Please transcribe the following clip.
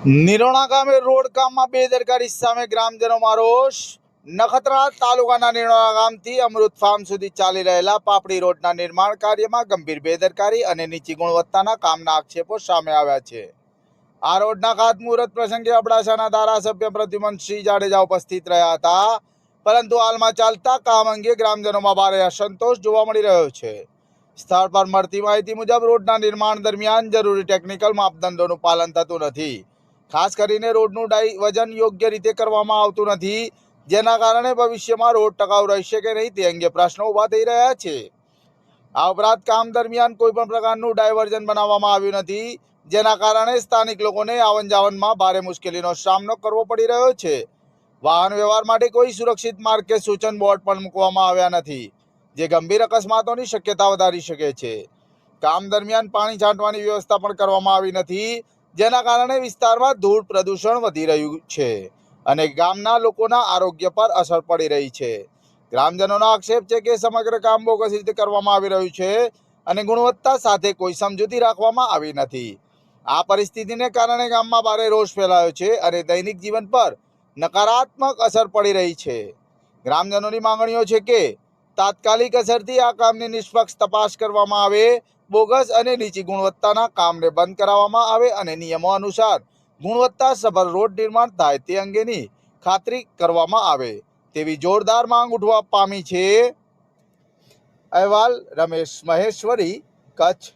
નિરોણા ગામે રોડ કામમાં બેદરકારી સામે ગ્રામજનોમાં રોષ. નખત્રાણા તાલુકાના નિરોણા ગામથી અમૃત ફાર્મ સુધી ચાલી રહેલા પાપડી રોડના નિર્માણ કાર્યમાં ગંભીર બેદરકારી અને નીચી ગુણવત્તાના કામના આક્ષેપો સામે આવ્યા છે. આ રોડના ખાતમુહૂર્ત પ્રસંગે અબડાસાના ધારાસભ્ય પ્રદ્યુમનસિંહ જાડેજા ઉપસ્થિત રહ્યા હતા, પરંતુ હાલમાં ચાલતા કામ અંગે ગ્રામજનોમાં ભારે અસંતોષ જોવા મળી રહ્યો છે. સ્થળ પર મળતી માહિતી મુજબ રોડના નિર્માણ દરમિયાન જરૂરી ટેકનિકલ માપદંડોનું પાલન થતું નથી. ખાસ કરીને રોડનું વજન યોગ્ય રીતે કરવામાં આવતું નથી, જેના કારણે ભવિષ્યમાં રોડ ટકાઉ રહેશે કે નહીં તે અંગે પ્રશ્નો ઊભા થઈ રહ્યા છે. આ ઉપરાંત કામ દરમિયાન કોઈ પણ પ્રકારનું ડાયવર્ઝન બનાવવામાં આવ્યું નથી, જેના કારણે સ્થાનિક લોકોને આવન જાવનમાં ભારે મુશ્કેલીનો સામનો કરવો પડી રહ્યો છે. વાહન વ્યવહાર માટે કોઈ સુરક્ષિત માર્ગ કે સૂચન બોર્ડ પણ મૂકવામાં આવ્યા નથી, જે ગંભીર અકસ્માતોની શક્યતા વધારી શકે છે. કામ દરમિયાન પાણી છાંટવાની વ્યવસ્થા પણ કરવામાં આવી નથી, જેના કારણે વિસ્તારમાં ધૂળ પ્રદૂષણ વધી રહ્યું છે અને ગામના લોકોના આરોગ્ય પર અસર પડી રહી છે. ગ્રામજનોનો આક્ષેપ છે કે સમગ્ર કામ બોગસ રીતે કરવામાં આવી રહ્યું છે અને ગુણવત્તા સાથે કોઈ સમજૂતી રાખવામાં આવી નથી. આ પરિસ્થિતિને કારણે ગામમાં ભારે રોષ ફેલાયો છે અને દૈનિક જીવન પર નકારાત્મક અસર પડી રહી છે. ગ્રામજનોની માંગણીઓ છે કે તાત્કાલિક અસરથી આ કામની નિષ્પક્ષ તપાસ કરવામાં આવે, બોગસ અને નીચી ગુણવત્તાના કામને બંધ કરાવવામાં આવે અને નિયમો અનુસાર ગુણવત્તાસભર રોડ નિર્માણ થાય તે અંગેની ખાતરી કરવામાં આવે તેવી જોરદાર માંગ ઉઠવા પામી છે. અહેવાલ રમેશ મહેશ્વરી, કચ્છ.